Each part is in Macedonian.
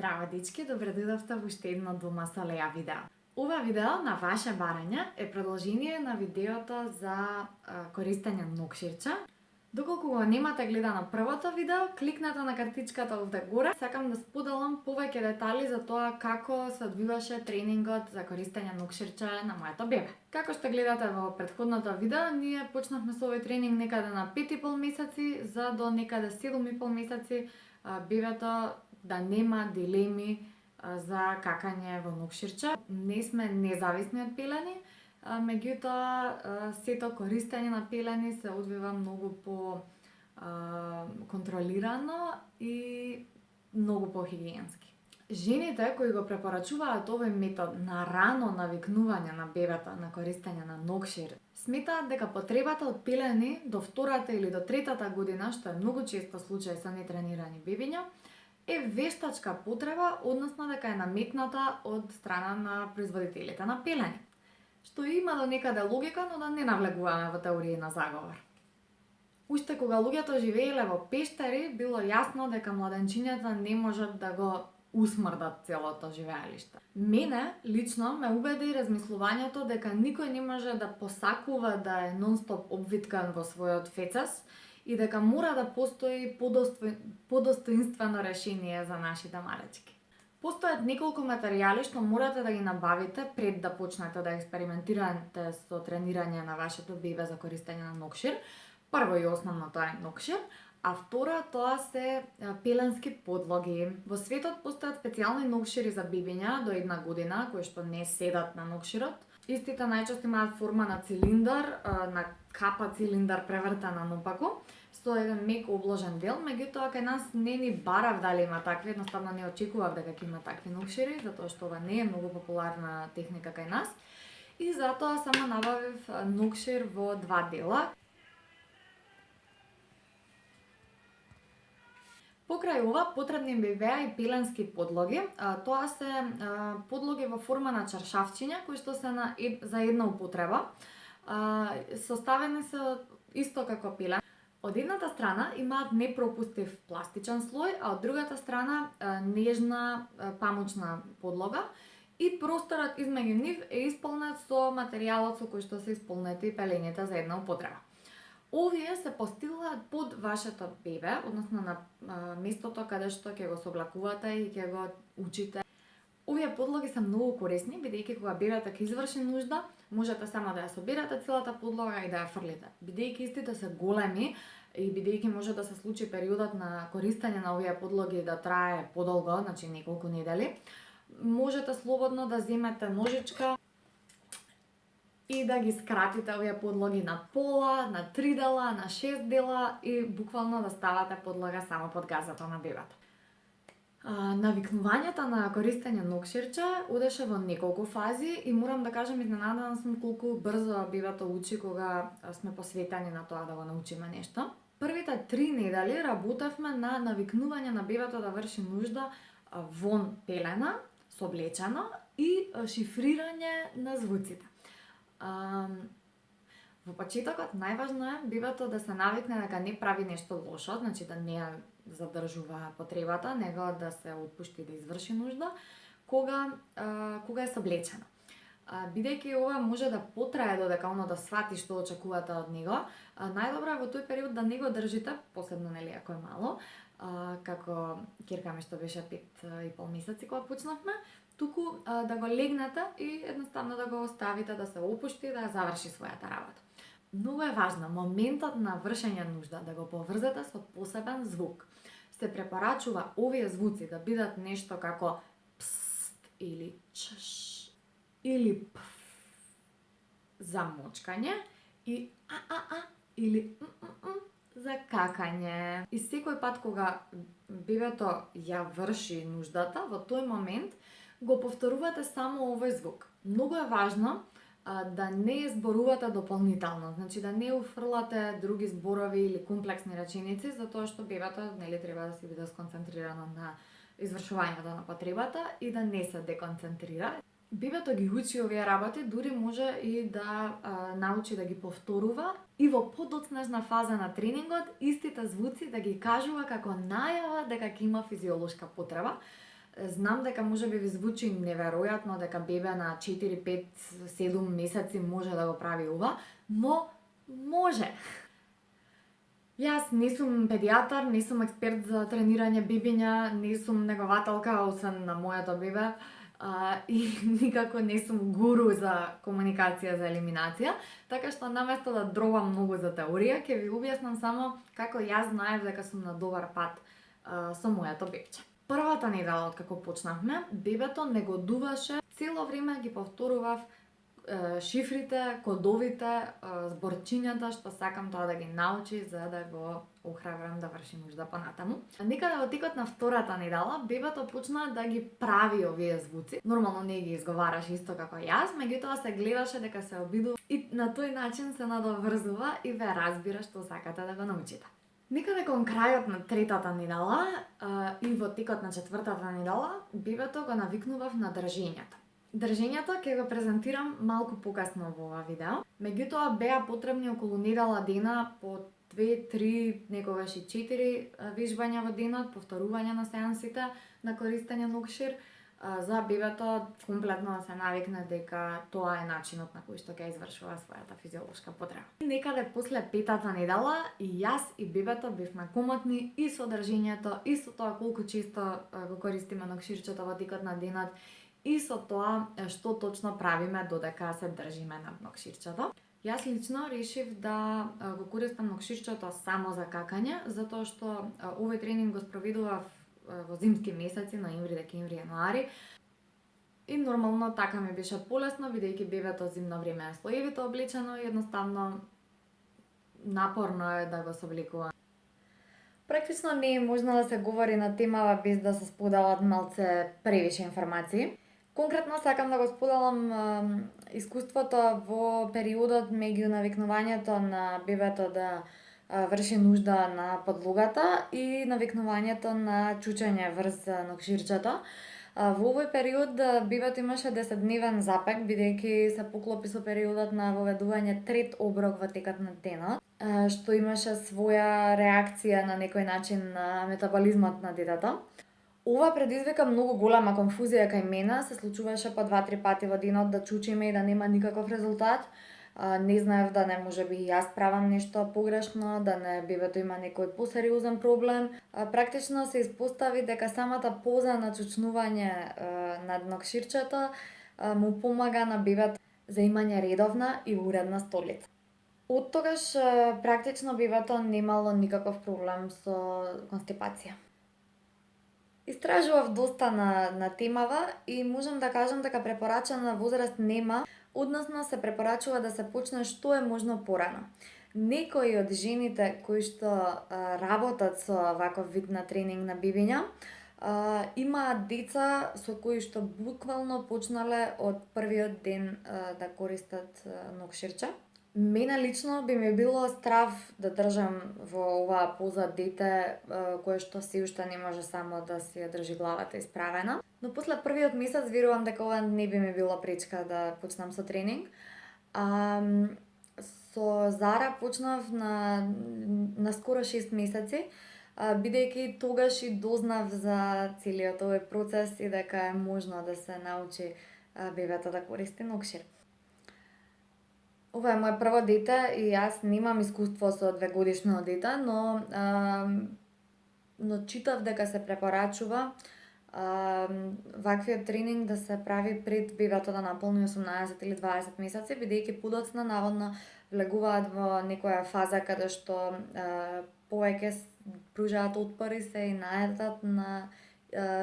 Здраво, дечки, добре дојдовте во уште едно Дома со Леа видео. Ова видео на ваше барање е продолжение на видеото за користење нокширче. Доколку го немате гледано првото видео, кликнете на картичката овде горе. Сакам да споделам повеќе детали за тоа како се одвиваше тренингот за користење нокширче на моето бебе. Како што гледате во претходното видео, ние почнавме со овој тренинг некаде на 5,5 месеци, за до некаде 7,5 месеци бебето да нема дилеми за какање во нокширче. Не сме независни од пелени, меѓутоа сето користење на пелени се одвива многу по контролирано и многу по хигиенски. Жените кои го препорачуваат овој метод на рано навикнување на бебето на користење на нокшир, сметаат дека потребата од пелени до втората или до третата година, што е многу често случај со нетренирани бебиња, е вештачка потреба, односно дека е наметната од страна на производителите на пелени. Што има до некаде логика, но да не навлегуваме во теорија на заговор. Уште кога луѓето живееле во пештери, било јасно дека младенчињата не можат да го усмрдат целото живеелиште. Мене лично ме убеди размислувањето дека никој не може да посакува да е нон-стоп обвиткан во својот фецес и дека мора да постои подостоинствено решение за нашите малечки. Постојат неколку материјали што морате да ги набавите пред да почнете да експериментирате со тренирање на вашето бебе за користење на нокшир. Прво и основно тоа е нокшир, а второ тоа се пеленски подлоги. Во светот постојат специјални нокшири за бебиња до 1 година кои што не седат на нокширот. Истите најчесто имаат форма на цилиндар, на капа цилиндар превртана наопаку, со еден мек обложен дел, меѓутоа кај нас не ни барав дали има такви, едноставно не очекував дека ќе има такви нокшири, затоа што ова не е многу популарна техника кај нас. И затоа само набавив нокшир во 2 дела. Покрај ова потребни би беа и пеленски подлоги. Тоа се подлоги во форма на чаршавчиња кои што се за една употреба. Составени се исто како пелен. Од едната страна имаат непропустив пластичен слој, а од другата страна нежна памучна подлога и просторот измеѓу нив е исполнет со материјалот со кој што се исполнети пелените за една употреба. Овие се постилаат под вашето бебе, односно на местото каде што ќе го соблакувате и ќе го учите. Овие подлоги се многу корисни, бидејќи кога бебето ќе изврши нужда, можете само да ја соберете целата подлога и да ја фрлите. Бидејќи истите се големи и бидејќи може да се случи периодот на користење на овие подлоги да трае подолго, значи неколку недели, можете слободно да земете ножичка и да ги скратите овие подлоги на пола, на 3 дела, на 6 дела и буквално да ставате подлога само под газето на бебето. Навикнувањето на користење нокширче одеше во неколку фази и морам да кажам изненадана сум колку брзо бебето учи кога сме посветени на тоа да го научиме нешто. Првите 3 недели работевме на навикнување на бебето да врши нужда вон пелена, соблечено и шифрирање на звуците. Во почетокот најважно е бебето да се навикне дека не прави нешто лошо, значи да не ја задржува потребата, него да се отпушти да изврши нужда кога е соблечено. Бидејќи ова може да потрае додека оно да свати што очекувате од него, најдобро е во тој период да не го држите, посебно нели ако е мало, како ќерка ми што беше 5,5 месеци кога почнавме, туку да го легнете и едноставно да го оставите да се опушти и да ја заврши својата работа. Многу е важно моментот на вршење нужда да го поврзете со посебен звук. Се препорачува овие звуци да бидат нешто како пст или чш или пф за мочкање и или за какање. И секој пат кога бебето ја врши нуждата, во тој момент го повторувате само овој звук. Многу е важно да не зборувате дополнително, значи да не уфрлате други зборови или комплексни реченици, затоа што бебето нели треба да се биде сконцентрирано на извршувањето на потребата и да не се деконцентрира. Бебето ги учи овие работи, дури може и да научи да ги повторува и во подоцнежна фаза на тренингот истите звуци да ги кажува како најава дека ќе има физиолошка потреба. Знам дека можеби ви звучи неверојатно дека бебе на 4, 5, 7 месеци може да го прави ова, но може. Јас не сум педијатар, не сум експерт за тренирање бебиња, не сум негователка, освен на моето бебе, и никако не сум гуру за комуникација за елиминација, така што наместо да дробам многу за теорија, ќе ви објаснам само како јас знаев дека сум на добар пат со моето бебче. Првата недела од како почнавме, бебето негодуваше, цело време ги повторував шифрите, кодовите, зборчињата што сакам тоа да ги научи за да го охрабрам да врши нужда понатаму. Некаде во текот на втората недела бебето почна да ги прави овие звуци. Нормално не ги изговараше исто како јас, меѓутоа се гледаше дека се обидува и на тој начин се надоврзува и ве разбира што сакате да го научите. Некаде кон крајот на третата недела и во текот на четвртата недела бебето го навикнував на држењето. Држењето ќе го презентирам малку покасно во ова видео. Меѓутоа беа потребни околу недела дена по 2, 3, некогаш и 4 вежбања во денот, повторување на сеансите на користење нокшир, за бебето комплетно да се навикне дека тоа е начинот на кој што ќе извршува својата физиолошка потреба. Некаде после петата недела и јас и бебето бевме комотни и со држењето, и со тоа колку често го користиме нокширчето во текот на денот, и со тоа што точно правиме додека се држиме над нокширчето. Јас лично решив да го користам нокширчето само за какање, затоа што овој тренинг го спроведував во зимски месеци, ноември, декември, јануари. И нормално така ми беше полесно, бидејќи бебето зимно време е слоевито облечено и едноставно напорно е да го собликува. Практично не е можно да се говори на темава без да се споделат малце превише информации. Конкретно сакам да го споделам искуството во периодот меѓу навикнувањето на бебето да врши нужда на подлогата и навикнувањето на чучење врз нокширчето. Во овој период бебето имаше 10-дневен запек, бидејќи се поклопи со периодот на воведување трет оброк во текот на денот, што имаше своја реакција на некој начин на метаболизмот на детето. Ова предизвика многу голема конфузија кај мене, се случуваше по 2-3 пати во денот да чучиме и да нема никаков резултат. Не знаев да не можеби и јас правам нешто погрешно, да не бебето има некој посериозен проблем. Практично се испостави дека самата поза на чучнување над нокширчето му помага на бебето за имање редовна и уредна столица. Од тогаш практично бебето немало никаков проблем со констипација. Истражував доста на темава и можам да кажам дека препорачана возраст нема, односно се препорачува да се почне што е можно порано. Некои од жените кои што работат со ваков вид на тренинг на бебиња, имаат деца со кои што буквално почнале од првиот ден да користат нокширче. Мене лично би ми било страв да држам во оваа поза дете кое што се уште не може само да си ја држи главата исправена. Но после првиот месец верувам дека ова не би ми било пречка да почнам со тренинг. Со Зара почнав на скоро 6 месеци, бидејќи тогаш и дознав за целиот овој процес и дека е можно да се научи бебето да користи нокшир. Ова е моје прво дете и јас немам искуство со 2-годишно дете, но читав дека се препорачува ваквиот тренинг да се прави пред бебето да наполни 18 или 20 месеци, бидејќи подоцна наводно влегуваат во некоја фаза каде што повеќе пружаат отпор и се и наедат на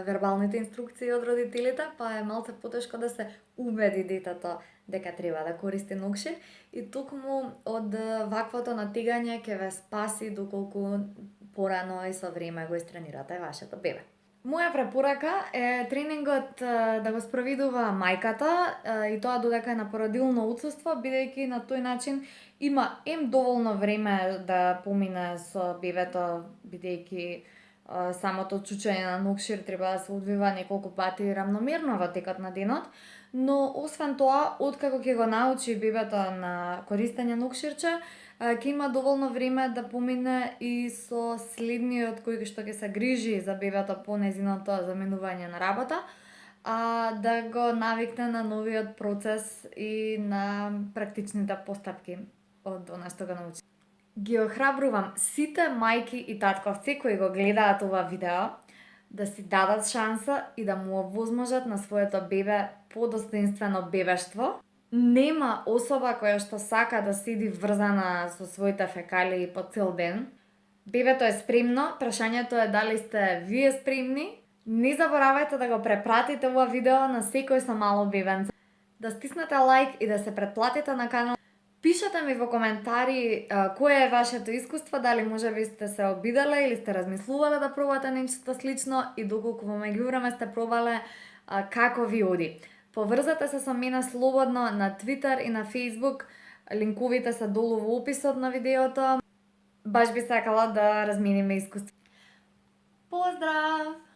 вербалните инструкции од родителите, па е малце потешко да се убеди детето дека треба да користи нокшир и токму од ваквото натегање ќе ве спаси доколку порано и со време го истренирате вашето бебе. Моја препорака е тренингот да го спроведува мајката и тоа додека е на породилно отсуство, бидејќи на тој начин има доволно време да помине со бебето, бидејќи Самото чучење на нокшир треба да се одвива неколку пати рамномерно во текот на денот, но освен тоа, откако ќе го научи бебето на користење нокширче, ќе има доволно време да помине и со следниот кој што ќе се грижи за бебето по незиното заменување на работа, да го навикне на новиот процес и на практичните постапки од она што го научи. Ги охрабрувам сите мајки и татковци кои го гледаат ова видео да си дадат шанса и да му овозможат на своето бебе подостоинствено бебештво. Нема особа која што сака да седи врзана со своите фекалии по цел ден. Бебето е спремно, прашањето е дали сте вие спремни. Не заборавајте да го препратите ова видео на секој со мало бебенце. Да стиснете лайк и да се претплатите на канал. Пишете ми во коментари кое е вашето искуство, дали можеби сте се обиделе или сте размислувале да пробате нешто слично и доколку во меѓувреме сте пробале, како ви оди. Поврзете се со мене слободно на Twitter и на Facebook, линковите се долу во описот на видеото. Баш би сакала да размениме искуство. Поздрав!